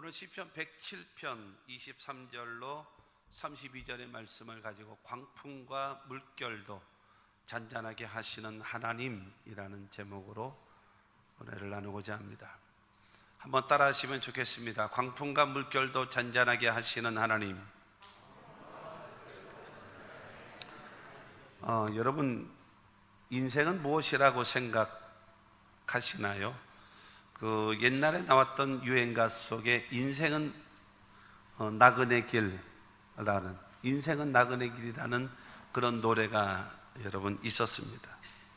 오늘 시편 107편 23절로 32절의 말씀을 가지고 광풍과 물결도 잔잔하게 하시는 하나님이라는 제목으로 은혜를 나누고자 합니다. 한번 따라 하시면 좋겠습니다. 광풍과 물결도 잔잔하게 하시는 하나님. 여러분, 인생은 무엇이라고 생각하시나요? 옛날에 나왔던 유행가 속에 인생은 나그네 길이라는 그런 노래가 여러분 있었습니다.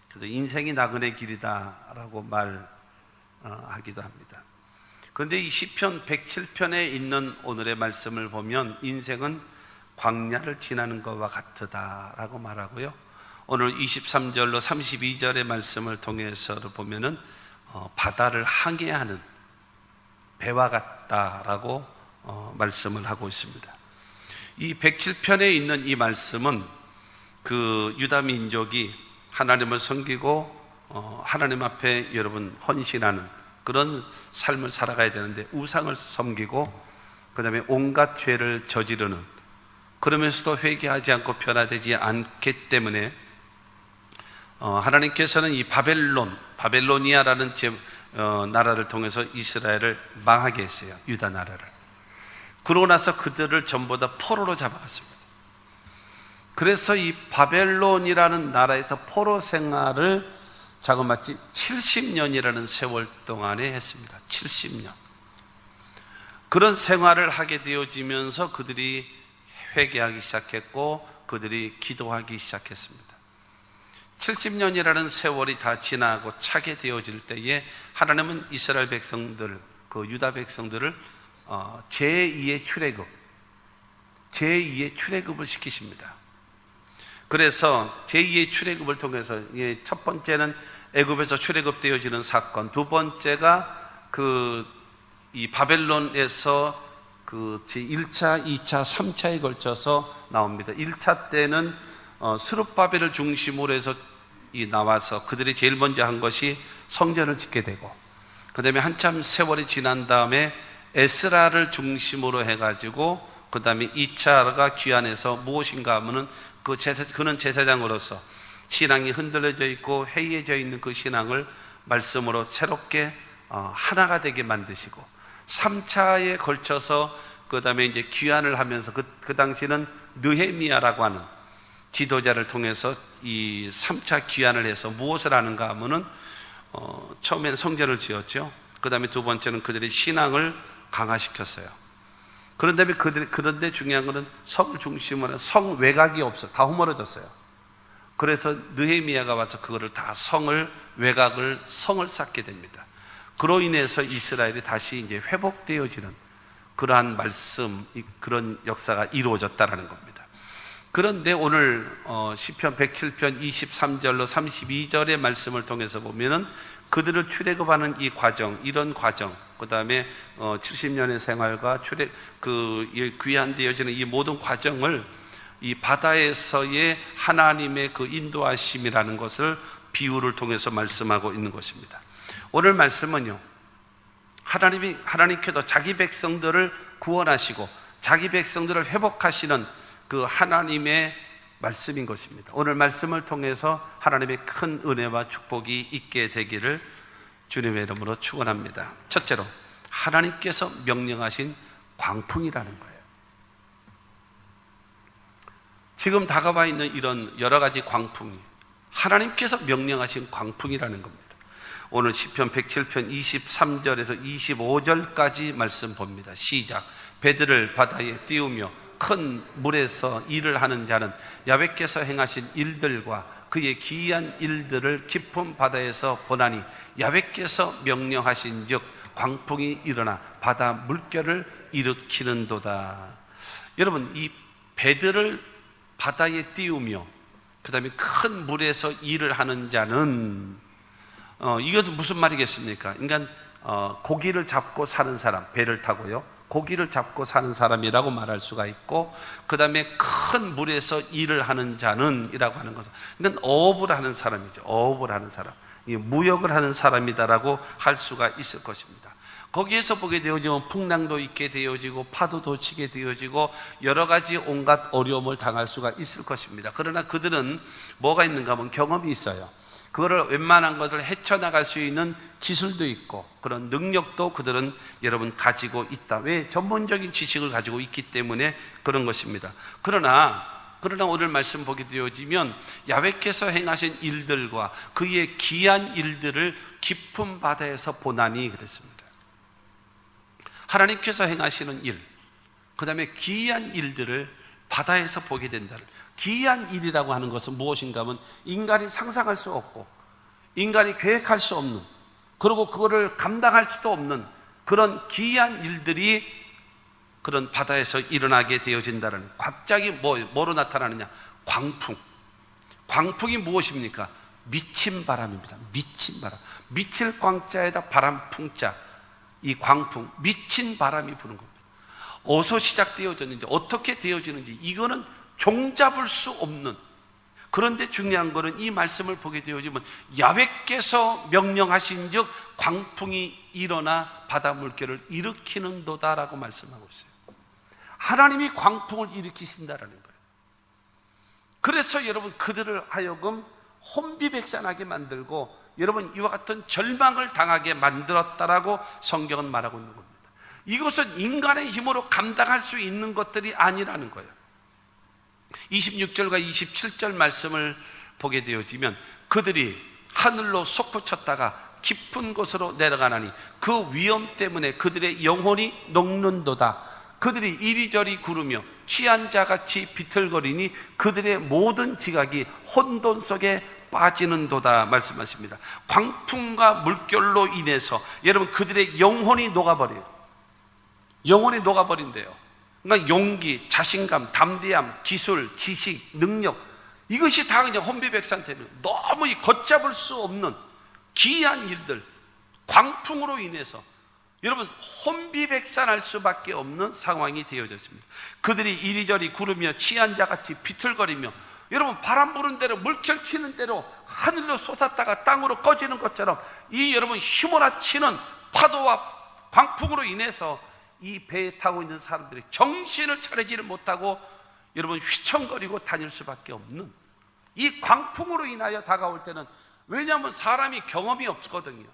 그래서 인생이 나그네 길이다라고 말하기도 합니다. 그런데 이 시편 107편에 있는 오늘의 말씀을 보면 인생은 광야를 지나는 것과 같으다라고 말하고요. 오늘 23절로 32절의 말씀을 통해서 보면은 바다를 항해하는 배와 같다라고 말씀을 하고 있습니다. 이 107편에 있는 이 말씀은 유다 민족이 하나님을 섬기고 하나님 앞에 여러분 헌신하는 그런 삶을 살아가야 되는데 우상을 섬기고 그 다음에 온갖 죄를 저지르는, 그러면서도 회개하지 않고 변화되지 않기 때문에 하나님께서는 이 바벨로니아라는 나라를 통해서 이스라엘을 망하게 했어요. 유다 나라를. 그러고 나서 그들을 전부 다 포로로 잡아갔습니다. 그래서 이 바벨론이라는 나라에서 포로 생활을 자그마치 70년이라는 세월 동안에 했습니다. 70년. 그런 생활을 하게 되어지면서 그들이 회개하기 시작했고 그들이 기도하기 시작했습니다. 70년이라는 세월이 다 지나고 차게 되어질 때에 하나님은 이스라엘 백성들, 유다 백성들을 제2의 출애굽을 시키십니다. 그래서 제2의 출애굽을 통해서 첫 번째는 애굽에서 출애굽되어지는 사건, 두 번째가 이 바벨론에서 제1차, 2차, 3차에 걸쳐서 나옵니다. 1차 때는 스룹바벨을 중심으로 해서 나와서 그들이 제일 먼저 한 것이 성전을 짓게 되고, 그 다음에 한참 세월이 지난 다음에 에스라를 중심으로 해가지고 그 다음에 2차가 귀환해서 무엇인가 하면은 그는 제사장으로서 신앙이 흔들려져 있고 해이해져 있는 그 신앙을 말씀으로 새롭게 하나가 되게 만드시고, 3차에 걸쳐서 그 다음에 이제 귀환을 하면서 그 당시는 느헤미야라고 하는 지도자를 통해서 이 3차 귀환을 해서 무엇을 하는가 하면은 처음에는 성전을 지었죠. 그 다음에 두 번째는 그들의 신앙을 강화시켰어요. 그런데 중요한 것은 성을 중심으로 성 외곽이 없어, 다 허물어졌어요. 그래서 느헤미야가 와서 그거를 다 성을 쌓게 됩니다. 그로 인해서 이스라엘이 다시 이제 회복되어지는 그러한 말씀, 그런 역사가 이루어졌다라는 겁니다. 그런데 오늘 시편 107편 23절로 32절의 말씀을 통해서 보면은 그들을 출애굽하는 이 과정, 이런 과정, 그 다음에 70년의 생활과 귀환되어지는 이 모든 과정을 이 바다에서의 하나님의 그 인도하심이라는 것을 비유를 통해서 말씀하고 있는 것입니다. 오늘 말씀은요, 하나님께서 자기 백성들을 구원하시고 자기 백성들을 회복하시는 그 하나님의 말씀인 것입니다. 오늘 말씀을 통해서 하나님의 큰 은혜와 축복이 있게 되기를 주님의 이름으로 축원합니다. 첫째로 하나님께서 명령하신 광풍이라는 거예요. 지금 다가와 있는 이런 여러 가지 광풍이 하나님께서 명령하신 광풍이라는 겁니다. 오늘 시편 107편 23절에서 25절까지 말씀 봅니다. 시작. 배들을 바다에 띄우며 큰 물에서 일을 하는 자는 야훼께서 행하신 일들과 그의 기이한 일들을 깊은 바다에서 보나니 야훼께서 명령하신 즉 광풍이 일어나 바다 물결을 일으키는도다. 여러분, 이 배들을 바다에 띄우며 그 다음에 큰 물에서 일을 하는 자는 이것은 무슨 말이겠습니까? 그러니까 고기를 잡고 사는 사람, 배를 타고요, 고기를 잡고 사는 사람이라고 말할 수가 있고, 그 다음에 큰 물에서 일을 하는 자는 이라고 하는 것은, 그러니까 어업을 하는 사람이죠. 어업을 하는 사람, 무역을 하는 사람이다라고 할 수가 있을 것입니다. 거기에서 보게 되어지면 풍랑도 있게 되어지고 파도도 치게 되어지고 여러 가지 온갖 어려움을 당할 수가 있을 것입니다. 그러나 그들은 뭐가 있는가 하면 경험이 있어요. 그거를 웬만한 것을 헤쳐나갈 수 있는 기술도 있고 그런 능력도 그들은 여러분 가지고 있다. 왜? 전문적인 지식을 가지고 있기 때문에 그런 것입니다. 그러나 오늘 말씀 보게 되어지면 야훼께서 행하신 일들과 그의 귀한 일들을 깊은 바다에서 보나니 그랬습니다. 하나님께서 행하시는 일, 그 다음에 귀한 일들을 바다에서 보게 된다는, 귀한 일이라고 하는 것은 무엇인가 하면 인간이 상상할 수 없고 인간이 계획할 수 없는, 그리고 그거를 감당할 수도 없는 그런 귀한 일들이 그런 바다에서 일어나게 되어진다는, 갑자기 뭐로 나타나느냐? 광풍. 광풍이 무엇입니까? 미친 바람입니다. 미친 바람. 미칠 광자에다 바람 풍자. 이 광풍, 미친 바람이 부는 겁니다. 어디서 시작되어졌는지, 어떻게 되어지는지 이거는 종잡을 수 없는, 그런데 중요한 것은 이 말씀을 보게 되어지면 야훼께서 명령하신 즉 광풍이 일어나 바다 물결을 일으키는도다라고 말씀하고 있어요. 하나님이 광풍을 일으키신다라는 거예요. 그래서 여러분 그들을 하여금 혼비백산하게 만들고 여러분 이와 같은 절망을 당하게 만들었다라고 성경은 말하고 있는 겁니다. 이것은 인간의 힘으로 감당할 수 있는 것들이 아니라는 거예요. 26절과 27절 말씀을 보게 되어지면 그들이 하늘로 솟구쳤다가 깊은 곳으로 내려가나니 그 위험 때문에 그들의 영혼이 녹는도다. 그들이 이리저리 구르며 취한 자같이 비틀거리니 그들의 모든 지각이 혼돈 속에 빠지는도다 말씀하십니다. 광풍과 물결로 인해서 여러분 그들의 영혼이 녹아버려요. 영혼이 녹아버린대요. 그러니까 용기, 자신감, 담대함, 기술, 지식, 능력, 이것이 다 그냥 혼비백산 때문에 너무 걷잡을 수 없는 기이한 일들, 광풍으로 인해서 여러분 혼비백산할 수밖에 없는 상황이 되어졌습니다. 그들이 이리저리 구르며 취한 자같이 비틀거리며, 여러분 바람 부는 대로 물결 치는 대로 하늘로 솟았다가 땅으로 꺼지는 것처럼 이 여러분 휘몰아치는 파도와 광풍으로 인해서 이 배에 타고 있는 사람들이 정신을 차리지를 못하고 여러분 휘청거리고 다닐 수밖에 없는, 이 광풍으로 인하여 다가올 때는, 왜냐하면 사람이 경험이 없거든요.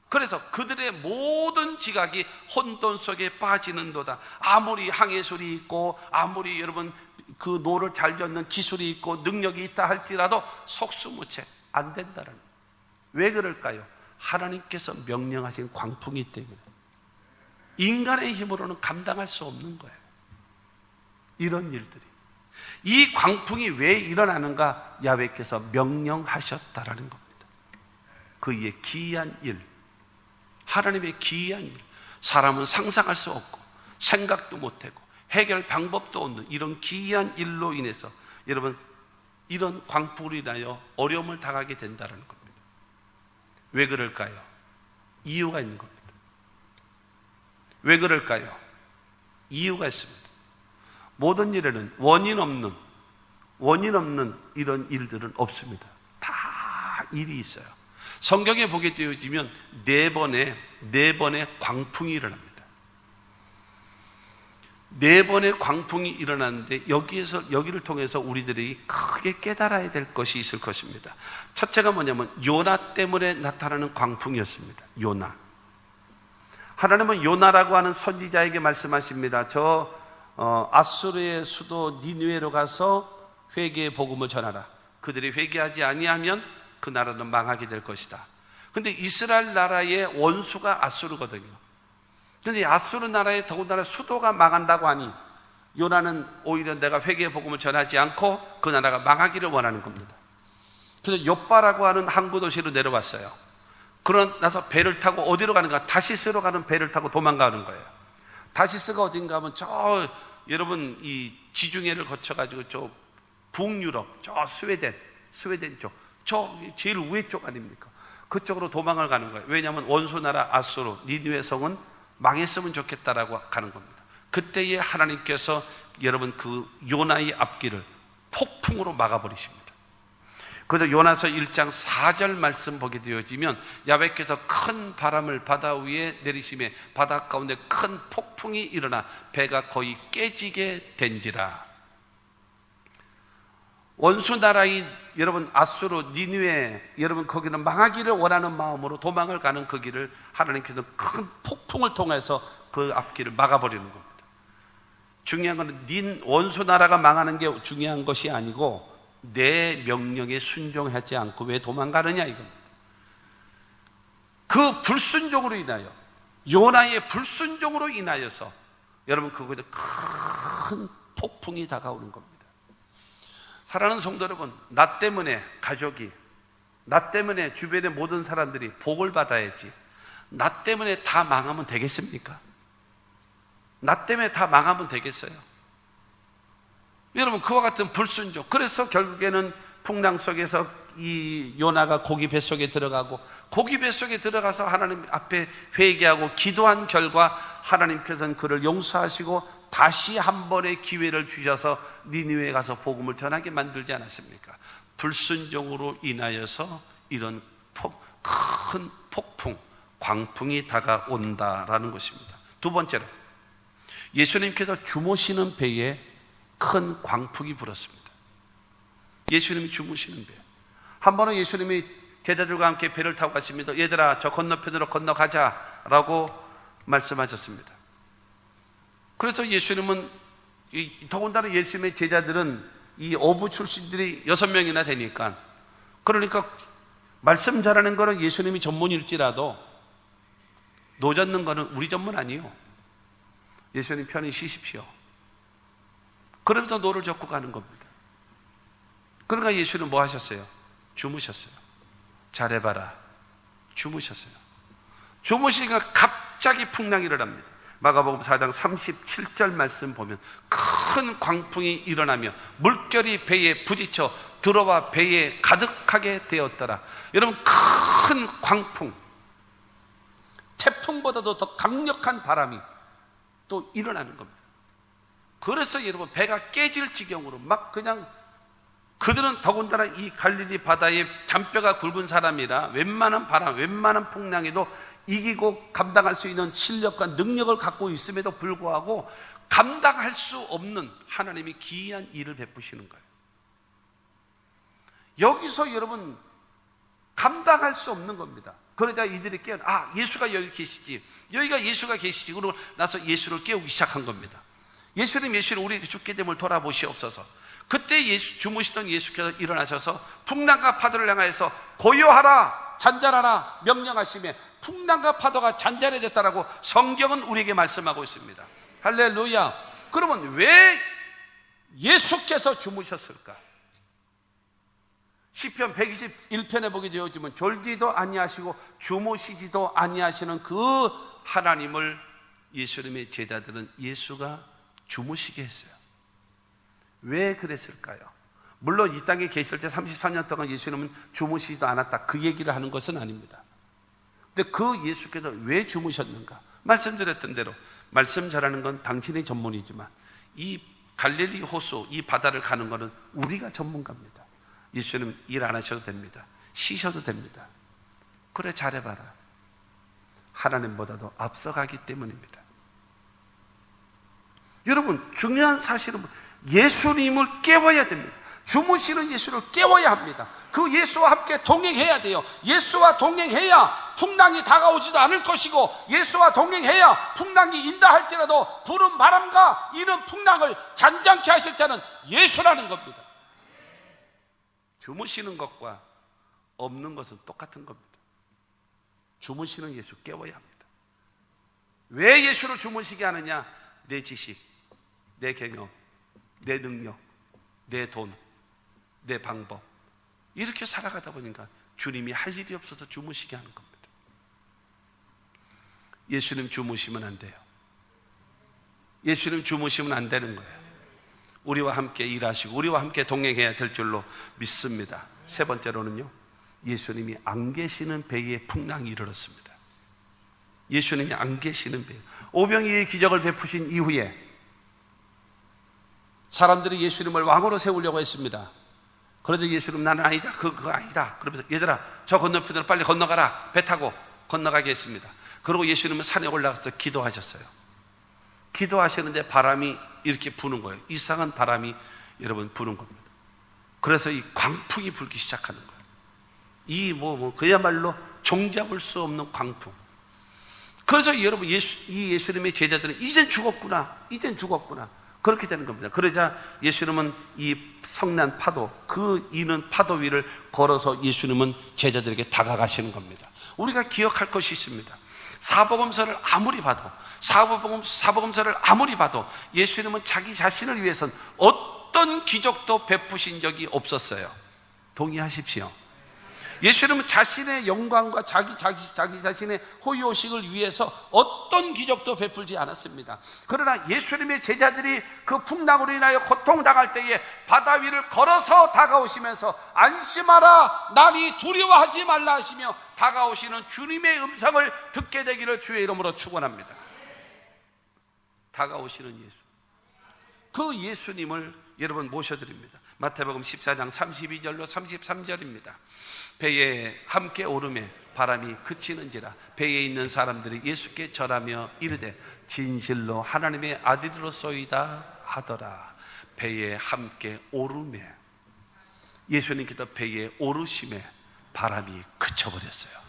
그래서 그들의 모든 지각이 혼돈 속에 빠지는도다. 아무리 항해술이 있고 아무리 여러분 그 노를 잘 젓는 기술이 있고 능력이 있다 할지라도 속수무책 안 된다는. 왜 그럴까요? 하나님께서 명령하신 광풍이기 때문에 인간의 힘으로는 감당할 수 없는 거예요. 이런 일들이. 이 광풍이 왜 일어나는가? 야훼께서 명령하셨다라는 겁니다. 그의 기이한 일, 하나님의 기이한 일, 사람은 상상할 수 없고 생각도 못하고 해결 방법도 없는 이런 기이한 일로 인해서 여러분 이런 광풍으로 인하여 어려움을 당하게 된다는 겁니다. 왜 그럴까요? 이유가 있는 겁니다. 왜 그럴까요? 이유가 있습니다. 모든 일에는 원인 없는 이런 일들은 없습니다. 다 일이 있어요. 성경에 보게 되어지면 네 번의 광풍이 일어납니다. 네 번의 광풍이 일어나는데 여기를 통해서 우리들이 크게 깨달아야 될 것이 있을 것입니다. 첫째가 뭐냐면 요나 때문에 나타나는 광풍이었습니다. 요나. 하나님은 요나라고 하는 선지자에게 말씀하십니다. 아수르의 수도 니느웨로 가서 회개의 복음을 전하라. 그들이 회개하지 아니하면 그 나라는 망하게 될 것이다. 근데 이스라엘 나라의 원수가 아수르거든요. 그런데 아수르 나라의 더군다나 수도가 망한다고 하니 요나는 오히려 내가 회개의 복음을 전하지 않고 그 나라가 망하기를 원하는 겁니다. 그래서 욥바라고 하는 항구 도시로 내려왔어요. 그러고 나서 배를 타고 어디로 가는가? 다시스로 가는 배를 타고 도망가는 거예요. 다시스가 어딘가 하면 여러분 이 지중해를 거쳐가지고 저 북유럽, 저 스웨덴 쪽, 저 제일 위에 쪽 아닙니까? 그쪽으로 도망을 가는 거예요. 왜냐하면 원수나라 아수르, 니느웨 성은 망했으면 좋겠다라고 가는 겁니다. 그때에 하나님께서 여러분 그 요나의 앞길을 폭풍으로 막아버리십니다. 그래서 요나서 1장 4절 말씀 보게 되어지면 야훼께서 큰 바람을 바다 위에 내리심에 바다 가운데 큰 폭풍이 일어나 배가 거의 깨지게 된지라. 원수 나라인 여러분 아수르 니느웨, 여러분 거기는 망하기를 원하는 마음으로 도망을 가는 그 길을 하나님께서 큰 폭풍을 통해서 그 앞길을 막아버리는 겁니다. 중요한 것은 원수 나라가 망하는 게 중요한 것이 아니고 내 명령에 순종하지 않고 왜 도망가느냐 이겁니다. 그 불순종으로 인하여, 요나의 불순종으로 인하여서 여러분 그곳에 큰 폭풍이 다가오는 겁니다. 사랑하는 성도 여러분, 나 때문에 가족이, 나 때문에 주변의 모든 사람들이 복을 받아야지 나 때문에 다 망하면 되겠습니까? 나 때문에 다 망하면 되겠어요? 여러분 그와 같은 불순종, 그래서 결국에는 풍랑 속에서 이 요나가 고기 뱃속에 들어가고, 고기 뱃속에 들어가서 하나님 앞에 회개하고 기도한 결과 하나님께서는 그를 용서하시고 다시 한 번의 기회를 주셔서 니느웨에 가서 복음을 전하게 만들지 않았습니까? 불순종으로 인하여서 이런 큰 폭풍, 광풍이 다가온다라는 것입니다. 두 번째로, 예수님께서 주무시는 배에 큰 광풍이 불었습니다. 예수님이 주무시는 배. 한 번은 예수님이 제자들과 함께 배를 타고 가십니다. 얘들아, 저 건너편으로 건너가자 라고 말씀하셨습니다. 그래서 예수님은, 더군다나 예수님의 제자들은 이 어부 출신들이 6명이나 되니까, 그러니까 말씀 잘하는 거는 예수님이 전문일지라도 노 젓는 거는 우리 전문 아니에요. 예수님 편히 쉬십시오. 그러면서 노를 젓고 가는 겁니다. 그러니까 예수는 뭐 하셨어요? 주무셨어요. 잘해봐라. 주무셨어요. 주무시니까 갑자기 풍랑이 일어납니다. 마가복음 4장 37절 말씀 보면 큰 광풍이 일어나며 물결이 배에 부딪혀 들어와 배에 가득하게 되었더라. 여러분, 큰 광풍, 태풍보다도 더 강력한 바람이 또 일어나는 겁니다. 그래서 여러분 배가 깨질 지경으로 막 그냥, 그들은 더군다나 이 갈릴리 바다에 잔뼈가 굵은 사람이라 웬만한 바람, 웬만한 풍랑에도 이기고 감당할 수 있는 실력과 능력을 갖고 있음에도 불구하고 감당할 수 없는 하나님이 기이한 일을 베푸시는 거예요. 여기서 여러분 감당할 수 없는 겁니다. 그러자 이들이 예수가 여기 계시지, 여기가 예수가 계시지. 그러고 나서 예수를 깨우기 시작한 겁니다. 예수를 우리 죽게 됨을 돌아보시옵소서. 그때 주무시던 예수께서 일어나셔서 풍랑과 파도를 향하여서 고요하라, 잔잔하라 명령하시며 풍랑과 파도가 잔잔해졌다라고 성경은 우리에게 말씀하고 있습니다. 할렐루야. 그러면 왜 예수께서 주무셨을까? 시편 121편에 보게 되어지면 졸지도 아니하시고 주무시지도 아니하시는 그 하나님을 예수님의 제자들은 예수가 주무시게 했어요. 왜 그랬을까요? 물론 이 땅에 계실 때 33년 동안 예수님은 주무시지도 않았다, 그 얘기를 하는 것은 아닙니다. 근데 그 예수께서 왜 주무셨는가? 말씀드렸던 대로 말씀 잘하는 건 당신의 전문이지만 이 갈릴리 호수, 이 바다를 가는 것은 우리가 전문가입니다. 예수님 일 안 하셔도 됩니다. 쉬셔도 됩니다. 그래, 잘해봐라. 하나님보다도 앞서가기 때문입니다. 여러분, 중요한 사실은 예수님을 깨워야 됩니다. 주무시는 예수를 깨워야 합니다. 그 예수와 함께 동행해야 돼요. 예수와 동행해야 풍랑이 다가오지도 않을 것이고, 예수와 동행해야 풍랑이 인다 할지라도 부른 바람과 이는 풍랑을 잔잔케 하실 자는 예수라는 겁니다. 주무시는 것과 없는 것은 똑같은 겁니다. 주무시는 예수 깨워야 합니다. 왜 예수를 주무시게 하느냐? 내 지식, 내 경험, 내 능력, 내 돈, 내 방법, 이렇게 살아가다 보니까 주님이 할 일이 없어서 주무시게 하는 겁니다. 예수님 주무시면 안 돼요. 예수님 주무시면 안 되는 거예요. 우리와 함께 일하시고 우리와 함께 동행해야 될 줄로 믿습니다. 세 번째로는요, 예수님이 안 계시는 배에 풍랑이 일어났습니다. 예수님이 안 계시는 배, 오병이의 기적을 베푸신 이후에 사람들이 예수님을 왕으로 세우려고 했습니다. 그래도 예수님 나는 아니다. 그거 아니다. 그러면서 얘들아 저 건너편으로 빨리 건너가라. 배 타고 건너가게 했습니다. 그리고 예수님은 산에 올라가서 기도하셨어요. 기도하시는데 바람이 이렇게 부는 거예요. 이상한 바람이 여러분 부는 겁니다. 그래서 이 광풍이 불기 시작하는 거예요. 이 그야말로 종잡을 수 없는 광풍. 그래서 여러분 이 예수님의 제자들은 이젠 죽었구나. 그렇게 되는 겁니다. 그러자 예수님은 이 성난 파도, 그 이는 파도 위를 걸어서 예수님은 제자들에게 다가가시는 겁니다. 우리가 기억할 것이 있습니다. 사복음서를 아무리 봐도 예수님은 자기 자신을 위해서는 어떤 기적도 베푸신 적이 없었어요. 동의하십시오. 예수님은 자신의 영광과 자기 자신의 호의호식을 위해서 어떤 기적도 베풀지 않았습니다. 그러나 예수님의 제자들이 그 풍랑으로 인하여 고통당할 때에 바다 위를 걸어서 다가오시면서 안심하라 나니 두려워하지 말라 하시며 다가오시는 주님의 음성을 듣게 되기를 주의 이름으로 축원합니다. 다가오시는 예수, 그 예수님을 여러분 모셔드립니다. 마태복음 14장 32절로 33절입니다. 배에 함께 오르매 바람이 그치는지라 배에 있는 사람들이 예수께 절하며 이르되 진실로 하나님의 아들이로소이다 하더라. 배에 함께 오르매, 예수님께서 배에 오르심에 바람이 그쳐버렸어요.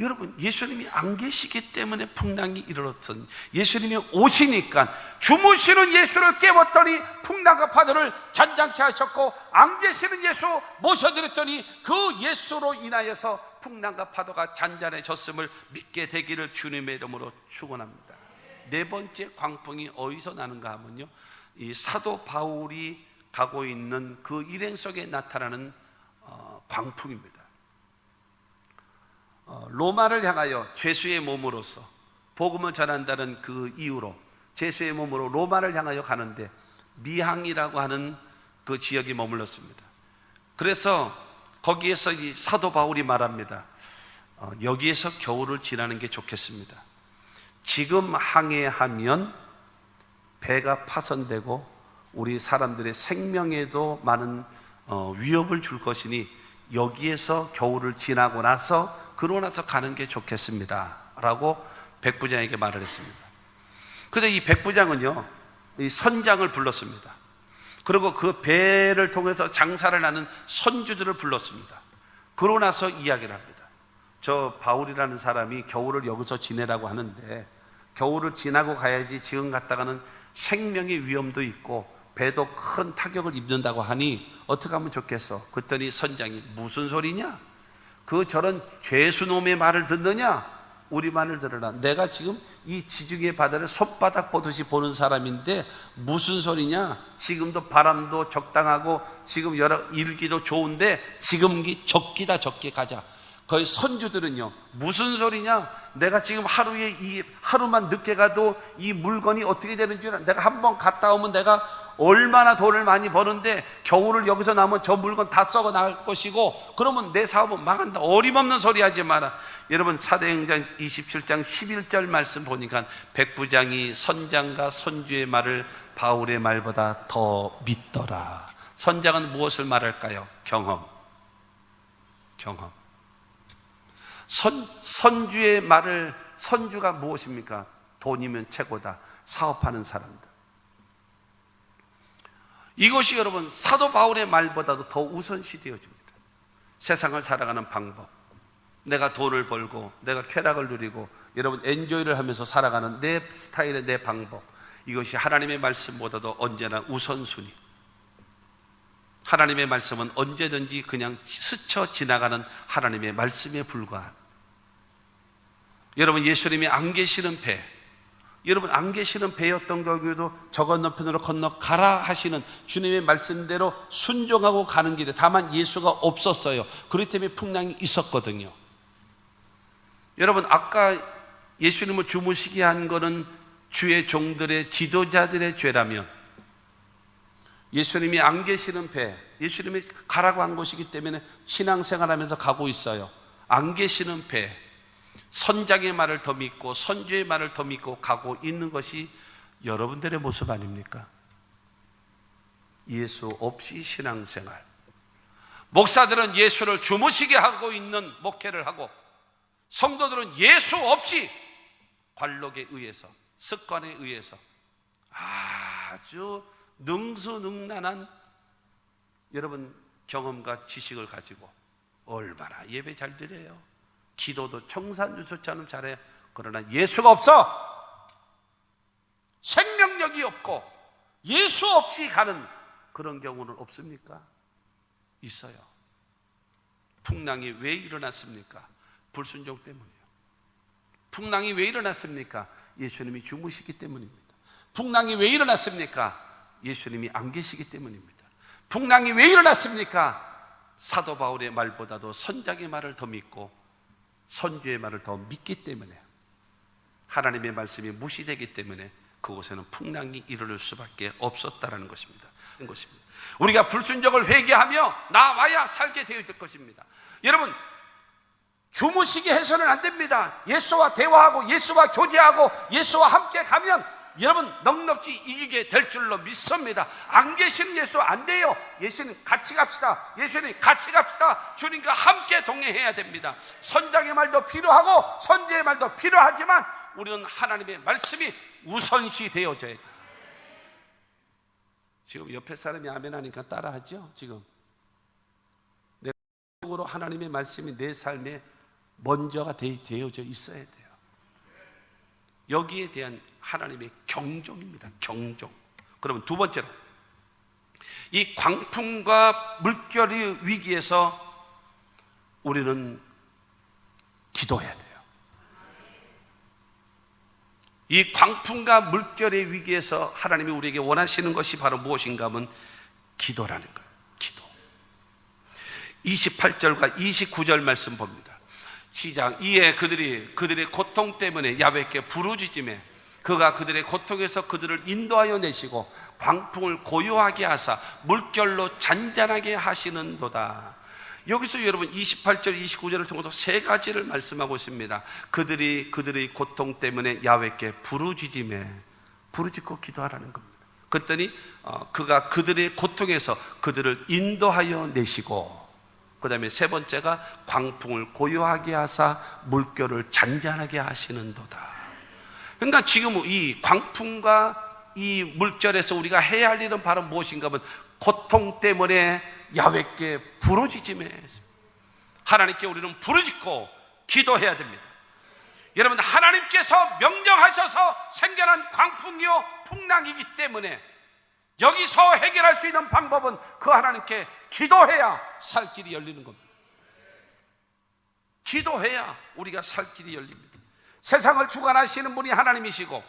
여러분, 예수님이 안 계시기 때문에 풍랑이 일어났던, 예수님이 오시니까 주무시는 예수를 깨웠더니 풍랑과 파도를 잔잔케 하셨고, 안 계시는 예수 모셔드렸더니 그 예수로 인하여서 풍랑과 파도가 잔잔해졌음을 믿게 되기를 주님의 이름으로 축원합니다. 네 번째 광풍이 어디서 나는가 하면요, 이 사도 바울이 가고 있는 그 일행 속에 나타나는 광풍입니다. 로마를 향하여 죄수의 몸으로서 복음을 전한다는 그 이유로 죄수의 몸으로 로마를 향하여 가는데 미항이라고 하는 그 지역에 머물렀습니다. 그래서 거기에서 이 사도 바울이 말합니다. 여기에서 겨울을 지나는 게 좋겠습니다. 지금 항해하면 배가 파손되고 우리 사람들의 생명에도 많은 위협을 줄 것이니 여기에서 겨울을 지나고 나서 그러고 나서 가는 게 좋겠습니다 라고 백부장에게 말을 했습니다. 그런데 이 백부장은요, 이 선장을 불렀습니다. 그리고 그 배를 통해서 장사를 하는 선주들을 불렀습니다. 그러고 나서 이야기를 합니다. 저 바울이라는 사람이 겨울을 여기서 지내라고 하는데 겨울을 지나고 가야지 지금 갔다가는 생명의 위험도 있고 배도 큰 타격을 입는다고 하니 어떻게 하면 좋겠어? 그랬더니 선장이 무슨 소리냐? 그 저런 죄수놈의 말을 듣느냐? 우리 말을 들으라. 내가 지금 이 지중해 바다를 손바닥 보듯이 보는 사람인데 무슨 소리냐? 지금도 바람도 적당하고 지금 여러 일기도 좋은데 지금기 적기다 적게 가자. 거의 선주들은요, 무슨 소리냐? 내가 지금 하루만 늦게 가도 이 물건이 어떻게 되는 줄 알아? 내가 한번 갔다 오면 내가 얼마나 돈을 많이 버는데 겨울을 여기서 나면 저 물건 다 썩어 나갈 것이고 그러면 내 사업은 망한다. 어림없는 소리 하지 마라. 여러분, 사도행전 27장 11절 말씀 보니까 백부장이 선장과 선주의 말을 바울의 말보다 더 믿더라. 선장은 무엇을 말할까요? 경험. 선주의 말을, 선주가 무엇입니까? 돈이면 최고다. 사업하는 사람들. 이것이 여러분 사도 바울의 말보다도 더 우선시 되어집니다. 세상을 살아가는 방법, 내가 돈을 벌고 내가 쾌락을 누리고 여러분 엔조이를 하면서 살아가는 내 스타일의 내 방법, 이것이 하나님의 말씀보다도 언제나 우선순위. 하나님의 말씀은 언제든지 그냥 스쳐 지나가는 하나님의 말씀에 불과한, 여러분 예수님이 안 계시는 배, 여러분 안 계시는 배였던 경우에도 저 건너편으로 건너가라 하시는 주님의 말씀대로 순종하고 가는 길에, 다만 예수가 없었어요. 그렇기 때문에 풍랑이 있었거든요. 여러분, 아까 예수님을 주무시게 한 거는 주의 종들의 지도자들의 죄라면 예수님이 안 계시는 배, 예수님이 가라고 한 것이기 때문에 신앙생활하면서 가고 있어요. 안 계시는 배, 선장의 말을 더 믿고 선주의 말을 더 믿고 가고 있는 것이 여러분들의 모습 아닙니까? 예수 없이 신앙생활, 목사들은 예수를 주무시게 하고 있는 목회를 하고, 성도들은 예수 없이 관록에 의해서, 습관에 의해서 아주 능수능란한 여러분 경험과 지식을 가지고 얼마나 예배 잘 드려요, 기도도 청산유수처럼 잘해요. 그러나 예수가 없어, 생명력이 없고 예수 없이 가는 그런 경우는 없습니까? 있어요. 풍랑이 왜 일어났습니까? 불순종 때문이에요. 풍랑이 왜 일어났습니까? 예수님이 주무시기 때문입니다. 풍랑이 왜 일어났습니까? 예수님이 안 계시기 때문입니다. 풍랑이 왜 일어났습니까? 사도 바울의 말보다도 선장의 말을 더 믿고 선주의 말을 더 믿기 때문에, 하나님의 말씀이 무시되기 때문에 그곳에는 풍랑이 일어날 수밖에 없었다라는 것입니다. 우리가 불순종을 회개하며 나와야 살게 되어 있을 것입니다. 여러분, 주무시게 해서는 안 됩니다. 예수와 대화하고 예수와 교제하고 예수와 함께 가면 여러분 넉넉히 이기게 될 줄로 믿습니다. 안 계시는 예수 안 돼요. 예수님 같이 갑시다. 예수님 같이 갑시다. 주님과 함께 동행해야 됩니다. 선장의 말도 필요하고 선지의 말도 필요하지만 우리는 하나님의 말씀이 우선시 되어져야 돼요. 지금 옆에 사람이 아멘 하니까 따라하죠. 지금 내 속으로 하나님의 말씀이 내 삶에 먼저가 되어져 있어야 돼요. 여기에 대한 하나님의 경종입니다. 경종. 그러면 두 번째로, 이 광풍과 물결의 위기에서 우리는 기도해야 돼요. 이 광풍과 물결의 위기에서 하나님이 우리에게 원하시는 것이 바로 무엇인가 하면 기도라는 거예요. 기도. 28절과 29절 말씀 봅니다. 시작. 이에 그들의 고통 때문에 야훼께 부르짖으며 그가 그들의 고통에서 그들을 인도하여 내시고 광풍을 고요하게 하사 물결로 잔잔하게 하시는도다. 여기서 여러분 28절 29절을 통해서 세 가지를 말씀하고 있습니다. 그들의 고통 때문에 야훼께 부르짖으며, 부르짖고 기도하라는 겁니다. 그랬더니 그가 그들의 고통에서 그들을 인도하여 내시고, 그 다음에 세 번째가 광풍을 고요하게 하사 물결을 잔잔하게 하시는도다. 그러니까 지금 이 광풍과 이 물결에서 우리가 해야 할 일은 바로 무엇인가 하면 고통 때문에 야훼께 부르짖으며, 하나님께 우리는 부르짖고 기도해야 됩니다. 여러분, 하나님께서 명령하셔서 생겨난 광풍이요 풍랑이기 때문에 여기서 해결할 수 있는 방법은 그 하나님께 기도해야 살 길이 열리는 겁니다. 기도해야 우리가 살 길이 열립니다. 세상을 주관하시는 분이 하나님이시고,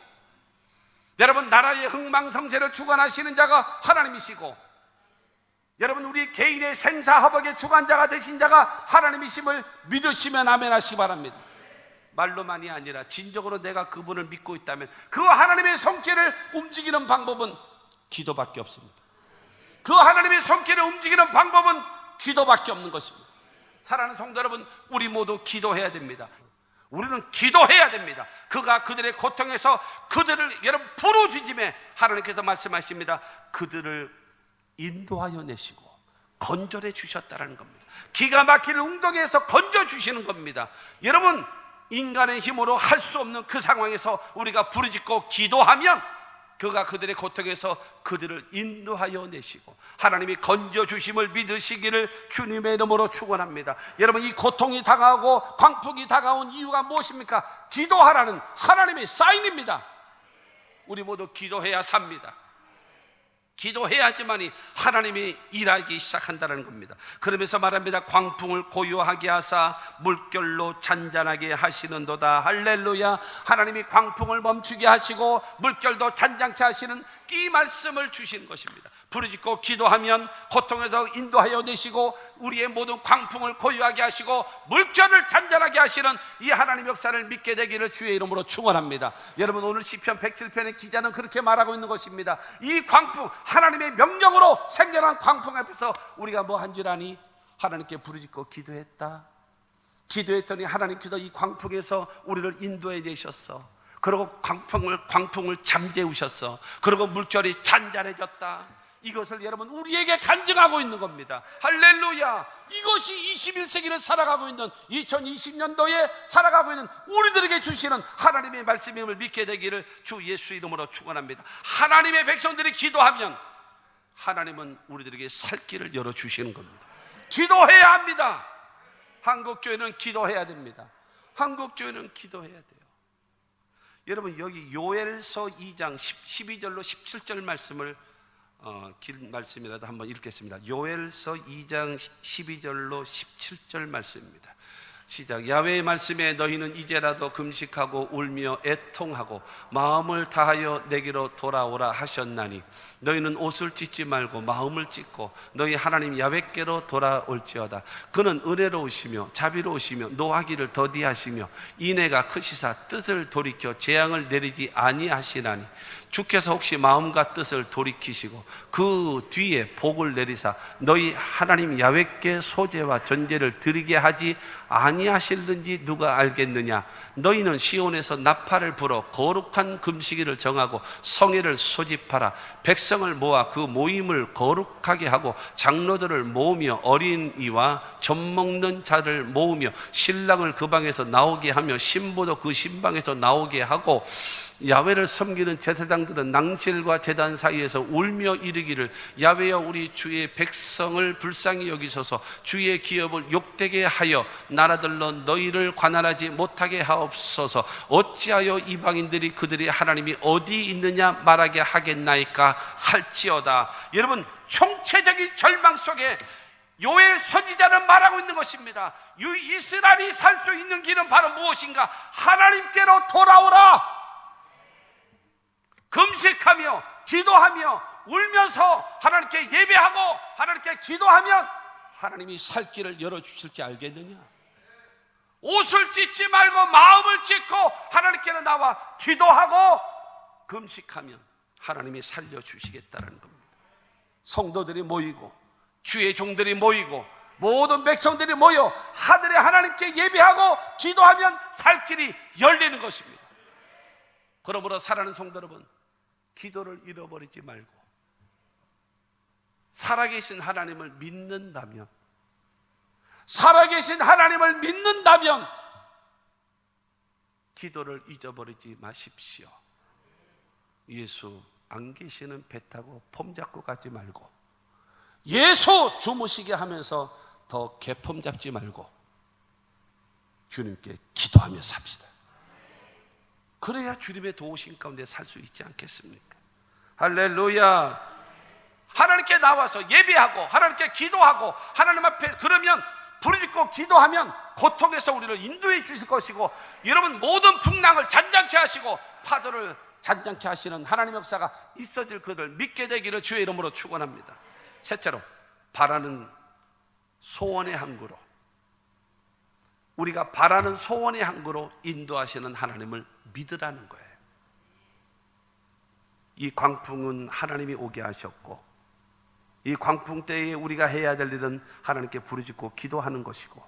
여러분 나라의 흥망성쇠를 주관하시는 자가 하나님이시고, 여러분 우리 개인의 생사화복의 주관자가 되신 자가 하나님이심을 믿으시면 아멘 하시기 바랍니다. 말로만이 아니라 진정으로 내가 그분을 믿고 있다면 그 하나님의 손길을 움직이는 방법은 기도밖에 없습니다. 그 하나님의 손길을 움직이는 방법은 기도밖에 없는 것입니다. 사랑하는 성도 여러분, 우리 모두 기도해야 됩니다. 우리는 기도해야 됩니다. 그가 그들의 고통에서 그들을 여러분 부르짖으며 하나님께서 말씀하십니다. 그들을 인도하여 내시고 건져내 주셨다는 겁니다. 기가 막힌 웅덩이에서 건져 주시는 겁니다. 여러분, 인간의 힘으로 할 수 없는 그 상황에서 우리가 부르짖고 기도하면 그가 그들의 고통에서 그들을 인도하여 내시고 하나님이 건져주심을 믿으시기를 주님의 이름으로 축원합니다. 여러분, 이 고통이 다가오고 광풍이 다가온 이유가 무엇입니까? 기도하라는 하나님의 사인입니다. 우리 모두 기도해야 삽니다. 기도해야지만이 하나님이 일하기 시작한다는 겁니다. 그러면서 말합니다. 광풍을 고요하게 하사 물결로 잔잔하게 하시는도다. 할렐루야. 하나님이 광풍을 멈추게 하시고 물결도 잔잔케 하시는 이 말씀을 주신 것입니다. 부르짖고 기도하면 고통에서 인도하여 내시고 우리의 모든 광풍을 고요하게 하시고 물결을 잔잔하게 하시는 이 하나님 역사를 믿게 되기를 주의 이름으로 축원합니다. 여러분, 오늘 시편 107편의 기자는 그렇게 말하고 있는 것입니다. 이 광풍, 하나님의 명령으로 생겨난 광풍 앞에서 우리가 뭐 한 줄 아니? 하나님께 부르짖고 기도했다. 기도했더니 하나님께서 이 광풍에서 우리를 인도해 내셨어. 그리고 광풍을 잠재우셨어. 그리고 물결이 잔잔해졌다. 이것을 여러분 우리에게 간증하고 있는 겁니다. 할렐루야. 이것이 21세기를 살아가고 있는 2020년도에 살아가고 있는 우리들에게 주시는 하나님의 말씀임을 믿게 되기를 주 예수 이름으로 축원합니다. 하나님의 백성들이 기도하면 하나님은 우리들에게 살 길을 열어주시는 겁니다. 기도해야 합니다. 한국교회는 기도해야 됩니다. 한국교회는 기도해야 돼요. 여러분 여기 요엘서 2장 12절로 17절 말씀을 긴 말씀이라도 한번 읽겠습니다. 요엘서 2장 12절로 17절 말씀입니다. 시작. 야훼의 말씀에 너희는 이제라도 금식하고 울며 애통하고 마음을 다하여 내게로 돌아오라 하셨나니 너희는 옷을 찢지 말고 마음을 찢고 너희 하나님 야훼께로 돌아올지어다. 그는 은혜로우시며 자비로우시며 노하기를 더디하시며 인애가 크시사 뜻을 돌이켜 재앙을 내리지 아니하시나니 주께서 혹시 마음과 뜻을 돌이키시고 그 뒤에 복을 내리사 너희 하나님 야훼께 소제와 전제를 드리게 하지 아니하실는지 누가 알겠느냐. 너희는 시온에서 나팔을 불어 거룩한 금식일을 정하고 성회를 소집하라. 백성을 모아 그 모임을 거룩하게 하고 장로들을 모으며 어린이와 젖먹는 자를 모으며 신랑을 그 방에서 나오게 하며 신부도 그 신방에서 나오게 하고 야훼를 섬기는 제사장들은 낭실과 제단 사이에서 울며 이르기를 야훼여 우리 주의 백성을 불쌍히 여기소서. 주의 기업을 욕되게 하여 나라들로 너희를 관할하지 못하게 하옵소서. 어찌하여 이방인들이 그들의 하나님이 어디 있느냐 말하게 하겠나이까 할지어다. 여러분 총체적인 절망 속에 요엘 선지자는 말하고 있는 것입니다. 이스라엘이 살 수 있는 길은 바로 무엇인가? 하나님께로 돌아오라. 금식하며 기도하며 울면서 하나님께 예배하고 하나님께 기도하면 하나님이 살 길을 열어주실지 알겠느냐? 옷을 찢지 말고 마음을 찢고 하나님께로 나와 기도하고 금식하면 하나님이 살려주시겠다는 겁니다. 성도들이 모이고 주의 종들이 모이고 모든 백성들이 모여 하늘의 하나님께 예배하고 기도하면 살 길이 열리는 것입니다. 그러므로 사랑하는 성도 여러분, 기도를 잃어버리지 말고 살아계신 하나님을 믿는다면, 살아계신 하나님을 믿는다면 기도를 잊어버리지 마십시오. 예수 안 계시는 배 타고 폼 잡고 가지 말고, 예수 주무시게 하면서 더 개폼 잡지 말고 주님께 기도하며 삽시다. 그래야 주님의 도우심 가운데 살 수 있지 않겠습니까? 할렐루야. 하나님께 나와서 예배하고 하나님께 기도하고 하나님 앞에 그러면 부르짖고 기도하면 고통에서 우리를 인도해 주실 것이고, 여러분 모든 풍랑을 잔잔케 하시고 파도를 잔잔케 하시는 하나님의 역사가 있어질 그를 믿게 되기를 주의 이름으로 축원합니다. 셋째로, 바라는 소원의 항구로, 우리가 바라는 소원의 항구로 인도하시는 하나님을 믿으라는 거예요. 이 광풍은 하나님이 오게 하셨고, 이 광풍 때에 우리가 해야 될 일은 하나님께 부르짖고 기도하는 것이고,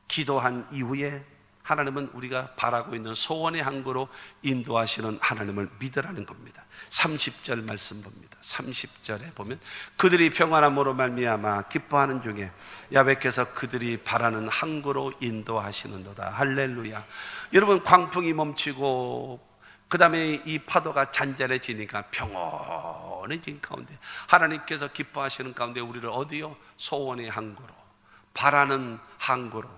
기도한 이후에 하나님은 우리가 바라고 있는 소원의 항구로 인도하시는 하나님을 믿으라는 겁니다. 30절 말씀 봅니다. 30절에 보면 그들이 평안함으로 말미암아 기뻐하는 중에 야훼께서 그들이 바라는 항구로 인도하시는도다. 할렐루야. 여러분 광풍이 멈추고 그 다음에 이 파도가 잔잔해지니까 평온해진 가운데 하나님께서 기뻐하시는 가운데 우리를 어디요? 소원의 항구로, 바라는 항구로.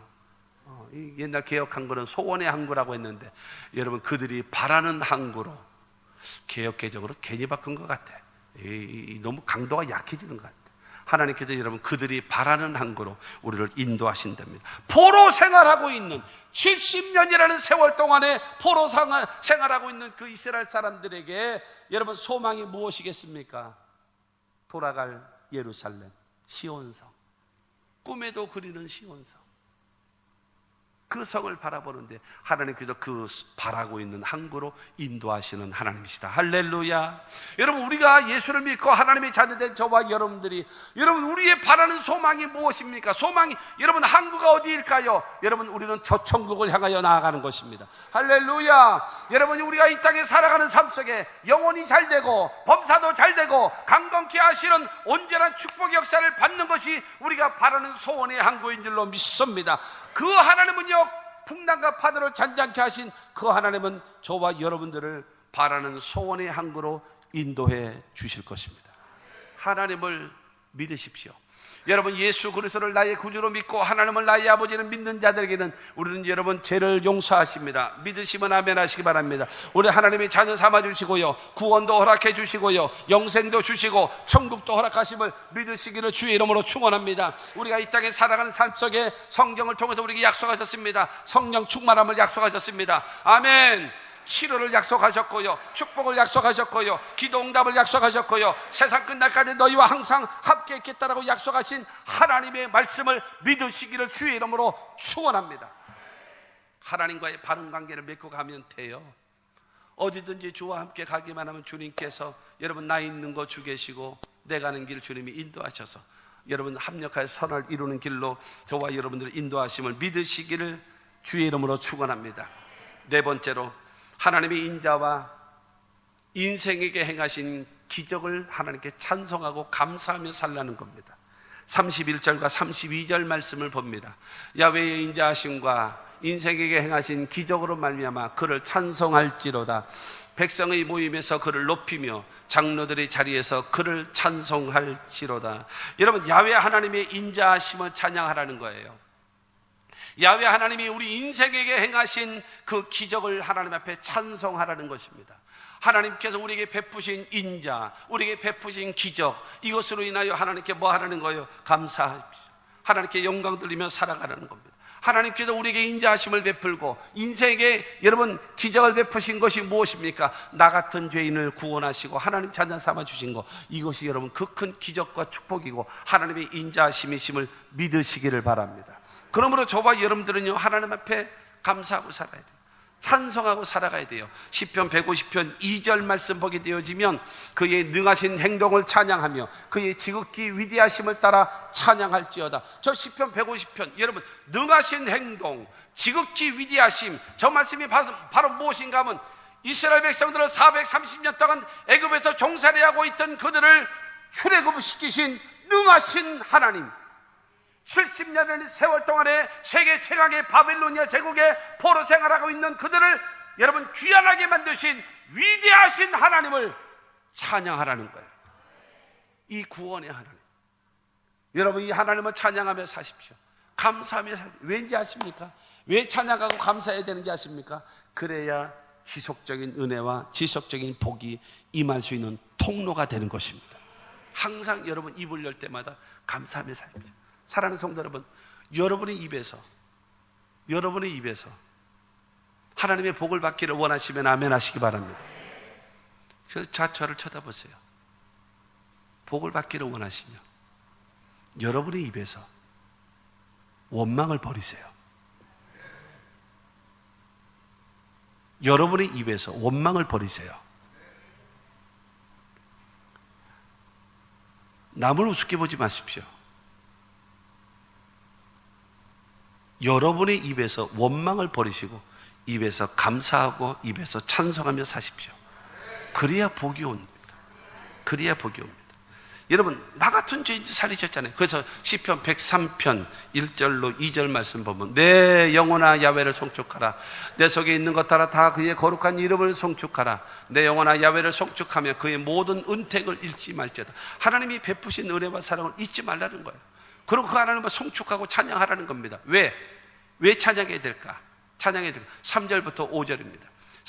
옛날 개혁 항구는 소원의 항구라고 했는데, 여러분 그들이 바라는 항구로, 개혁 개정으로 괜히 바꾼 것 같아. 너무 강도가 약해지는 것 같아. 하나님께서 여러분 그들이 바라는 항구로 우리를 인도하신답니다. 포로 생활하고 있는 70년이라는 세월 동안에 포로 생활하고 있는 그 이스라엘 사람들에게 여러분 소망이 무엇이겠습니까? 돌아갈 예루살렘, 시온성, 꿈에도 그리는 시온성. 그 성을 바라보는데 하나님께서 그 바라고 있는 항구로 인도하시는 하나님이시다. 할렐루야. 여러분, 우리가 예수를 믿고 하나님의 자녀된 저와 여러분들이, 여러분, 우리의 바라는 소망이 무엇입니까? 소망이, 여러분, 항구가 어디일까요? 여러분, 우리는 저 천국을 향하여 나아가는 것입니다. 할렐루야. 여러분, 우리가 이 땅에 살아가는 삶 속에 영혼이 잘 되고 범사도 잘 되고 강건케 하시는 온전한 축복 역사를 받는 것이 우리가 바라는 소원의 항구인 줄로 믿습니다. 그 하나님은요, 풍랑과 파도를 잔잔케 하신 그 하나님은 저와 여러분들을 바라는 소원의 항구로 인도해 주실 것입니다. 하나님을 믿으십시오. 여러분, 예수 그리스도를 나의 구주로 믿고 하나님을 나의 아버지를 믿는 자들에게는 우리는 여러분 죄를 용서하십니다. 믿으시면 아멘 하시기 바랍니다. 우리 하나님의 자녀 삼아 주시고요, 구원도 허락해 주시고요, 영생도 주시고 천국도 허락하심을 믿으시기를 주의 이름으로 축원합니다. 우리가 이 땅에 살아가는 삶 속에 성경을 통해서 우리에게 약속하셨습니다. 성령 충만함을 약속하셨습니다. 아멘. 치료를 약속하셨고요, 축복을 약속하셨고요, 기도 응답을 약속하셨고요, 세상 끝날까지 너희와 항상 함께 있겠다라고 약속하신 하나님의 말씀을 믿으시기를 주의 이름으로 축원합니다. 하나님과의 바른 관계를 맺고 가면 돼요. 어디든지 주와 함께 가기만 하면 주님께서 여러분 나 있는 거 주 계시고 내 가는 길 주님이 인도하셔서 여러분 합력하여 선을 이루는 길로 저와 여러분들을 인도하심을 믿으시기를 주의 이름으로 축원합니다. 네 번째로, 하나님의 인자와 인생에게 행하신 기적을 하나님께 찬송하고 감사하며 살라는 겁니다. 31절과 32절 말씀을 봅니다. 야훼의 인자하심과 인생에게 행하신 기적으로 말미암아 그를 찬송할지로다. 백성의 모임에서 그를 높이며 장로들의 자리에서 그를 찬송할지로다. 여러분, 야훼 하나님의 인자하심을 찬양하라는 거예요. 야훼 하나님이 우리 인생에게 행하신 그 기적을 하나님 앞에 찬송하라는 것입니다. 하나님께서 우리에게 베푸신 인자, 우리에게 베푸신 기적, 이것으로 인하여 하나님께 뭐 하라는 거예요? 감사하십시오. 하나님께 영광 돌리며 살아가라는 겁니다. 하나님께서 우리에게 인자하심을 베풀고 인생에 여러분 기적을 베푸신 것이 무엇입니까? 나 같은 죄인을 구원하시고 하나님 자녀 삼아 주신 것, 이것이 여러분 그 큰 기적과 축복이고 하나님의 인자하심이심을 믿으시기를 바랍니다. 그러므로 저와 여러분들은요, 하나님 앞에 감사하고 살아야 돼요. 찬송하고 살아가야 돼요. 시편 150편 2절 말씀 보게 되어지면 그의 능하신 행동을 찬양하며 그의 지극히 위대하심을 따라 찬양할지어다. 저 시편 150편, 여러분 능하신 행동, 지극히 위대하심, 저 말씀이 바로 무엇인가 하면 이스라엘 백성들을 430년 동안 애굽에서 종살이하고 있던 그들을 출애굽시키신 능하신 하나님, 70년의 세월 동안에 세계 최강의 바빌로니아 제국의 포로 생활하고 있는 그들을 여러분 귀환하게 만드신 위대하신 하나님을 찬양하라는 거예요. 이 구원의 하나님, 여러분 이 하나님을 찬양하며 사십시오. 감사하며 사십시오. 왠지 아십니까? 왜 찬양하고 감사해야 되는지 아십니까? 그래야 지속적인 은혜와 지속적인 복이 임할 수 있는 통로가 되는 것입니다. 항상 여러분 입을 열 때마다 감사하며 사십시오. 사랑하는 성도 여러분, 여러분의 입에서 하나님의 복을 받기를 원하시면 아멘 하시기 바랍니다. 그래서 저를 쳐다보세요. 복을 받기를 원하시며 여러분의 입에서 원망을 버리세요. 여러분의 입에서 원망을 버리세요. 남을 우습게 보지 마십시오. 여러분의 입에서 원망을 버리시고 입에서 감사하고 입에서 찬송하며 사십시오. 그래야 복이 옵니다. 그래야 복이 옵니다. 여러분 나 같은 죄인 살리셨잖아요. 그래서 시편 103편 1절로 2절 말씀 보면 내 영혼아 야훼를 송축하라. 내 속에 있는 것 따라 다 그의 거룩한 이름을 송축하라. 내 영혼아 야훼를 송축하며 그의 모든 은택을 잃지 말지어다. 하나님이 베푸신 은혜와 사랑을 잊지 말라는 거예요. 그리고 그 하나님을 송축하고 찬양하라는 겁니다. 왜 찬양해야 될까? 찬양해야 될까? 3절부터 5절입니다.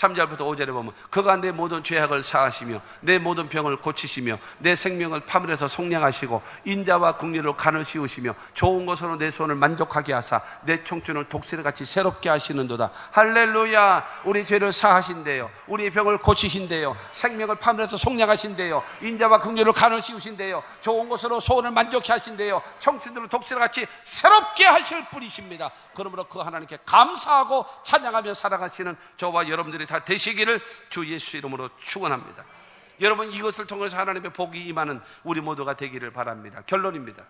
3절부터 5절에 보면 그가 내 모든 죄악을 사하시며 내 모든 병을 고치시며 내 생명을 파멸해서 속량하시고 인자와 긍휼로 간을 씌우시며 좋은 것으로 내 손을 만족하게 하사 내 청춘을 독수리같이 새롭게 하시는도다. 할렐루야. 우리 죄를 사하신대요. 우리의 병을 고치신대요. 생명을 파멸해서 속량하신대요. 인자와 긍휼로 간을 씌우신대요. 좋은 것으로 소원을 만족해 하신대요. 청춘들을 독수리같이 새롭게 하실 분이십니다. 그러므로 그 하나님께 감사하고 찬양하며 살아가시는 저와 여러분들이 다 되시기를 주 예수 이름으로 축원합니다. 여러분, 이것을 통해서 하나님의 복이 임하는 우리 모두가 되기를 바랍니다. 결론입니다.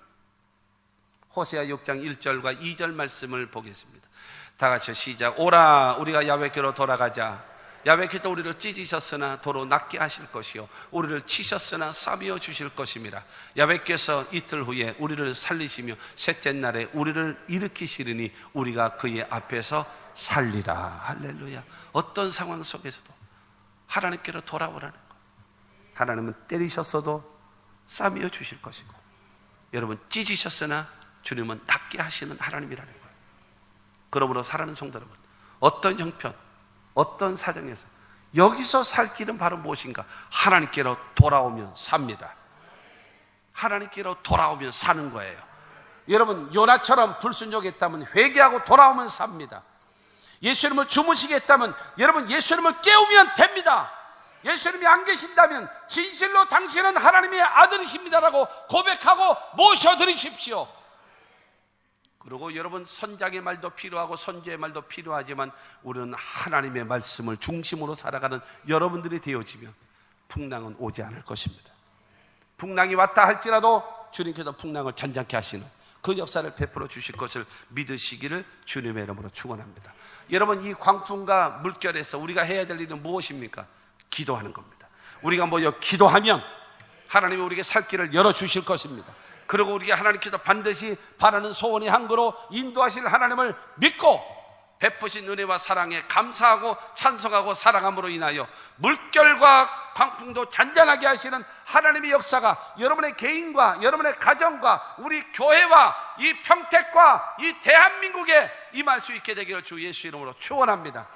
호세아 6장 1절과 2절 말씀을 보겠습니다. 다 같이 시작. 오라 우리가 야훼께로 돌아가자. 야훼께서 우리를 찢으셨으나 도로 낫게 하실 것이요 우리를 치셨으나 싸매어 주실 것입니다. 야훼께서 이틀 후에 우리를 살리시며 셋째 날에 우리를 일으키시리니 우리가 그의 앞에서 살리라. 할렐루야. 어떤 상황 속에서도 하나님께로 돌아오라는 것. 하나님은 때리셨어도 싸매어 주실 것이고, 여러분 찢으셨으나 주님은 낫게 하시는 하나님이라는 거예요. 그러므로 사랑하는 성도 여러분, 어떤 형편, 어떤 사정에서 여기서 살 길은 바로 무엇인가? 하나님께로 돌아오면 삽니다. 하나님께로 돌아오면 사는 거예요. 여러분, 요나처럼 불순종했다면 회개하고 돌아오면 삽니다. 예수님을 주무시겠다면 여러분 예수님을 깨우면 됩니다. 예수님이 안 계신다면 진실로 당신은 하나님의 아들이십니다라고 고백하고 모셔드리십시오. 그리고 여러분, 선장의 말도 필요하고 선지의 말도 필요하지만 우리는 하나님의 말씀을 중심으로 살아가는 여러분들이 되어지면 풍랑은 오지 않을 것입니다. 풍랑이 왔다 할지라도 주님께서 풍랑을 잔잔케 하시는 그 역사를 베풀어 주실 것을 믿으시기를 주님의 이름으로 축원합니다. 여러분, 이 광풍과 물결에서 우리가 해야 될 일은 무엇입니까? 기도하는 겁니다. 우리가 모여 기도하면 하나님이 우리에게 살 길을 열어주실 것입니다. 그리고 우리가 하나님께서 반드시 바라는 소원의 항구로 인도하실 하나님을 믿고 베푸신 은혜와 사랑에 감사하고 찬송하고 사랑함으로 인하여 물결과 광풍도 잔잔하게 하시는 하나님의 역사가 여러분의 개인과 여러분의 가정과 우리 교회와 이 평택과 이 대한민국에 임할 수 있게 되기를 주 예수 이름으로 축원합니다.